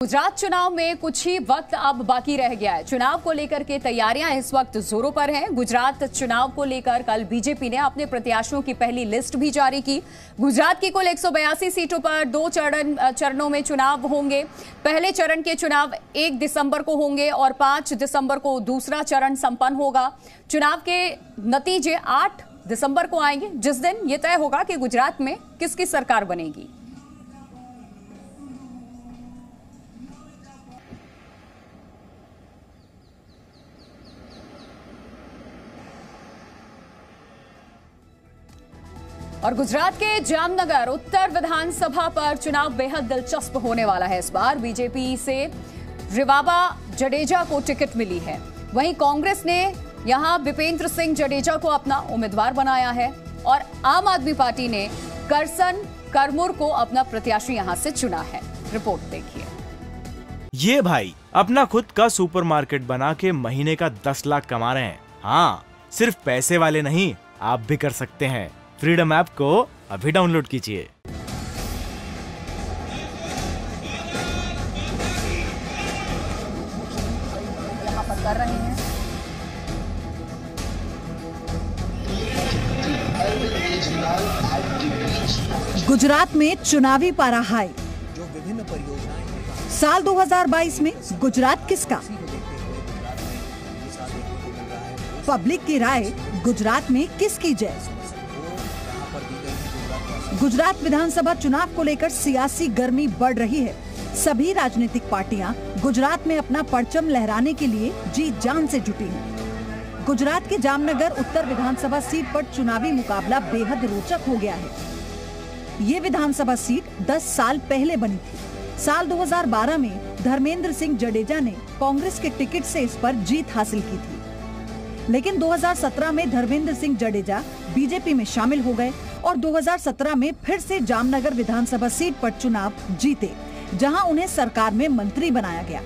गुजरात चुनाव में कुछ ही वक्त अब बाकी रह गया है। चुनाव को लेकर के तैयारियां इस वक्त जोरों पर हैं। गुजरात चुनाव को लेकर कल बीजेपी ने अपने प्रत्याशियों की पहली लिस्ट भी जारी की। गुजरात की कुल 182 सीटों पर 2 चरणों में चुनाव होंगे। पहले चरण के चुनाव 1 दिसंबर को होंगे और 5 दिसंबर को दूसरा चरण संपन्न होगा। चुनाव के नतीजे 8 दिसंबर को आएंगे, जिस दिन यह तय होगा कि गुजरात में किसकी सरकार बनेगी। और गुजरात के जामनगर उत्तर विधानसभा पर चुनाव बेहद दिलचस्प होने वाला है। इस बार बीजेपी से रिवाबा जडेजा को टिकट मिली है। वहीं कांग्रेस ने यहां विपेंद्र सिंह जडेजा को अपना उम्मीदवार बनाया है और आम आदमी पार्टी ने करसन करमुर को अपना प्रत्याशी यहां से चुना है। रिपोर्ट देखिए। ये भाई अपना खुद का सुपरमार्केट बना के महीने का 10 लाख कमा रहे हैं। हाँ, सिर्फ पैसे वाले नहीं, आप भी कर सकते हैं। फ्रीडम ऐप को अभी डाउनलोड कीजिए। यहाँ पर कर रहे हैं। गुजरात में चुनावी पारा हाई। जो विभिन्न परियोजनाएं साल 2022 में गुजरात किसका? पब्लिक की राय गुजरात में किसकी जय? गुजरात विधानसभा चुनाव को लेकर सियासी गर्मी बढ़ रही है। सभी राजनीतिक पार्टियां गुजरात में अपना परचम लहराने के लिए जी जान से जुटी हैं। गुजरात के जामनगर उत्तर विधानसभा सीट पर चुनावी मुकाबला बेहद रोचक हो गया है। ये विधानसभा सीट 10 साल पहले बनी थी। साल 2012 में धर्मेंद्र सिंह जडेजा ने कांग्रेस के टिकट से इस पर जीत हासिल की थी, लेकिन 2017 में धर्मेंद्र सिंह जडेजा बीजेपी में शामिल हो गए और 2017 में फिर से जामनगर विधानसभा सीट पर चुनाव जीते, जहां उन्हें सरकार में मंत्री बनाया गया।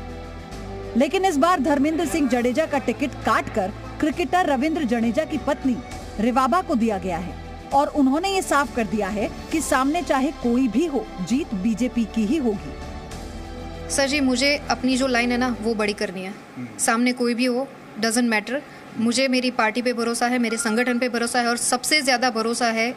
लेकिन इस बार धर्मेंद्र सिंह जडेजा का टिकट काटकर क्रिकेटर रविंद्र जडेजा की पत्नी रिवाबा को दिया गया है और उन्होंने ये साफ कर दिया है कि सामने चाहे कोई भी हो, जीत बीजेपी की ही होगी। सर जी, मुझे अपनी जो लाइन है ना वो बड़ी करनी है। सामने कोई भी हो, डजंट मैटर। मुझे मेरी पार्टी पे भरोसा है, मेरे संगठन पे भरोसा है और सबसे ज्यादा भरोसा है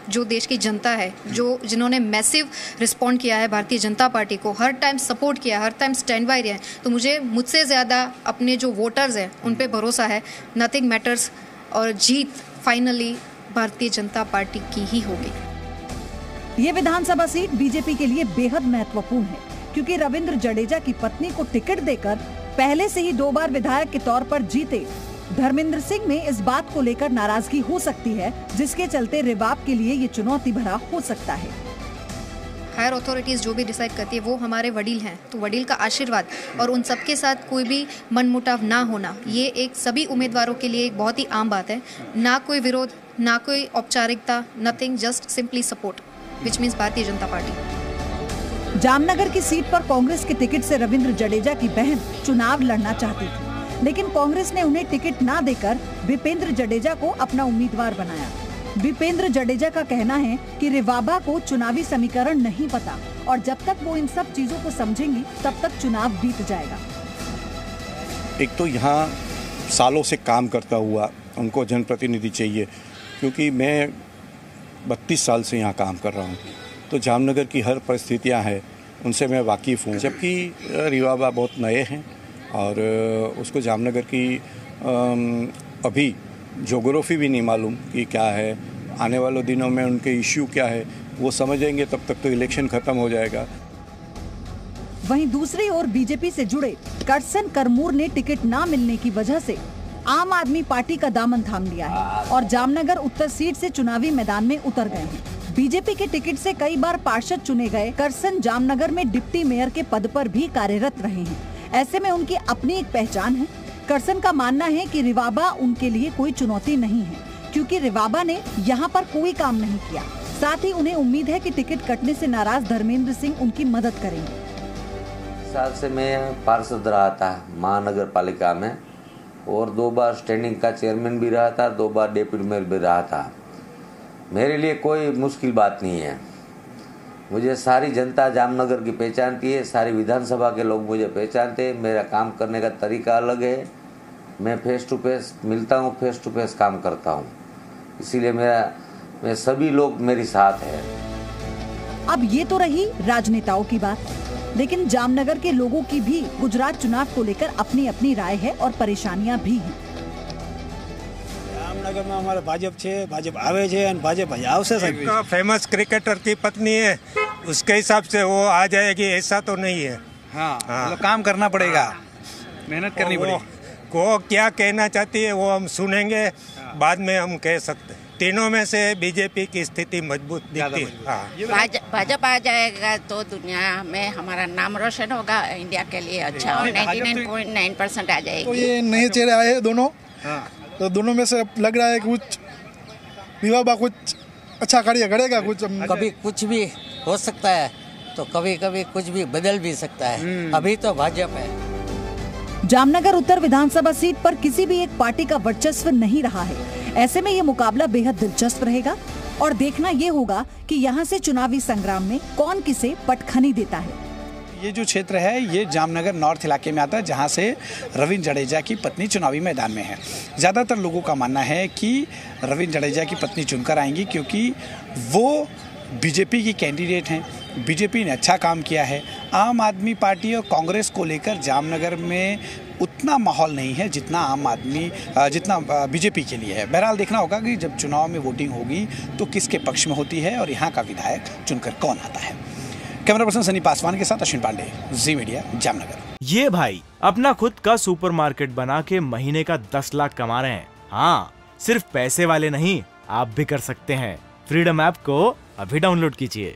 जो देश की जनता है, जिन्होंने मैसिव रिस्पॉन्ड किया है भारतीय जनता पार्टी को, हर टाइम सपोर्ट किया, हर टाइम स्टैंड बाय रहे हैं। तो मुझे मुझसे ज़्यादा अपने जो वोटर्स हैं उन पे भरोसा है। नथिंग मैटर्स और जीत फाइनली भारतीय जनता पार्टी की ही होगी। ये विधानसभा सीट बीजेपी के लिए बेहद महत्वपूर्ण है, क्योंकि रविंद्र जडेजा की पत्नी को टिकट देकर पहले से ही 2 बार विधायक के तौर पर जीते धर्मेंद्र सिंह में इस बात को लेकर नाराजगी हो सकती है, जिसके चलते रिवाब के लिए ये चुनौती भरा हो सकता है। हायर अथॉरिटीज जो भी डिसाइड करती है वो हमारे वडील हैं, तो वडील का आशीर्वाद और उन सबके साथ कोई भी मनमुटाव ना होना, ये एक सभी उम्मीदवारों के लिए एक बहुत ही आम बात है। ना कोई विरोध, ना कोई औपचारिकता, nothing, just simply support, which means Bharatiya Janata party. Jamnagar की सीट पर कांग्रेस के टिकट से रविंद्र जडेजा की बहन चुनाव लड़ना चाहती थी, लेकिन कांग्रेस ने उन्हें टिकट ना देकर विपेंद्र जडेजा को अपना उम्मीदवार बनाया। विपेंद्र जडेजा का कहना है कि रिवाबा को चुनावी समीकरण नहीं पता और जब तक वो इन सब चीजों को समझेंगी तब तक चुनाव बीत जाएगा। एक तो यहाँ सालों से काम करता हुआ उनको जनप्रतिनिधि चाहिए, क्योंकि मैं 32 साल से यहाँ काम कर रहा हूँ, तो जामनगर की हर परिस्थितियाँ हैं उनसे मैं वाकिफ़ हूँ। जबकि रिवाबा बहुत नए हैं और उसको जामनगर की अभी जोग्राफी भी नहीं मालूम कि क्या है, आने वाले दिनों में उनके इश्यू क्या है वो समझेंगे, तब तक तो इलेक्शन खत्म हो जाएगा। वहीं दूसरी ओर बीजेपी से जुड़े करसन करमूर ने टिकट ना मिलने की वजह से आम आदमी पार्टी का दामन थाम लिया है और जामनगर उत्तर सीट से चुनावी मैदान में उतर गए हैं। बीजेपी के टिकट से कई बार पार्षद चुने गए करसन जामनगर में डिप्टी मेयर के पद पर भी कार्यरत रहे हैं। ऐसे में उनकी अपनी एक पहचान है। करसन का मानना है कि रिवाबा उनके लिए कोई चुनौती नहीं है, क्योंकि रिवाबा ने यहाँ पर कोई काम नहीं किया। साथ ही उन्हें उम्मीद है कि टिकट कटने से नाराज धर्मेंद्र सिंह उनकी मदद करेंगे। साल से मैं पार्षद रहा था महानगर पालिका में और 2 बार स्टैंडिंग का चेयरमैन भी रहा था, 2 बार डेप्यूटी मेयर भी रहा था। मेरे लिए कोई मुश्किल बात नहीं है। मुझे सारी जनता जामनगर की पहचानती है, सारी विधानसभा के लोग मुझे पहचानते हैं। मेरा काम करने का तरीका अलग है, मैं फेस टू फेस मिलता हूँ, फेस टू फेस काम करता हूँ, इसीलिए मैं सभी लोग मेरे साथ हैं। अब ये तो रही राजनेताओं की बात, लेकिन जामनगर के लोगों की भी गुजरात चुनाव को लेकर अपनी अपनी राय है और परेशानियां भी हैं। जामनगर में हमारे भाजपा आवे छे और भाजपा आवशे। एक फेमस क्रिकेटर की पत्नी है, उसके हिसाब से वो आ जाएगी ऐसा तो नहीं है। हाँ, मतलब काम करना पड़ेगा, मेहनत करनी पड़ेगी। वो क्या कहना चाहती है वो हम सुनेंगे, बाद में हम कह सकते हैं। तीनों में से बीजेपी की स्थिति मजबूत दिखती है। भाजपा आ जाएगा तो दुनिया में हमारा नाम रोशन होगा, इंडिया के लिए अच्छा, और 99.9% आ जाएगी। तो ये नए चेहरे आए हैं दोनों, तो दोनों में से लग रहा है कुछ विवाह कुछ अच्छा कार्य करेगा। कभी कुछ भी हो सकता है, तो कभी कभी कुछ भी बदल भी सकता है। अभी तो भाजपा है। जामनगर उत्तर विधानसभा सीट पर किसी भी एक पार्टी का वर्चस्व नहीं रहा है। ऐसे में ये मुकाबला बेहद दिलचस्प रहेगा और देखना ये होगा कि यहाँ से चुनावी संग्राम में कौन किसे पटखनी देता है। ये जो क्षेत्र है ये जामनगर नॉर्थ इलाके में आता है, जहाँ से रविंद्र जडेजा की पत्नी चुनावी मैदान में है। ज़्यादातर लोगों का मानना है कि रविंद्र जडेजा की पत्नी चुनकर आएंगी, क्योंकि वो बीजेपी की कैंडिडेट हैं, बीजेपी ने अच्छा काम किया है। आम आदमी पार्टी और कांग्रेस को लेकर जामनगर में उतना माहौल नहीं है जितना बीजेपी के लिए है। बहरहाल देखना होगा कि जब चुनाव में वोटिंग होगी तो किसके पक्ष में होती है और यहाँ का विधायक चुनकर कौन आता है। कैमरा पर्सन सनी पासवान के साथ अश्विन पांडे, जी मीडिया, जामनगर। ये भाई अपना खुद का सुपरमार्केट बना के महीने का 10 लाख कमा रहे हैं। हाँ, सिर्फ पैसे वाले नहीं, आप भी कर सकते हैं। फ्रीडम ऐप को अभी डाउनलोड कीजिए।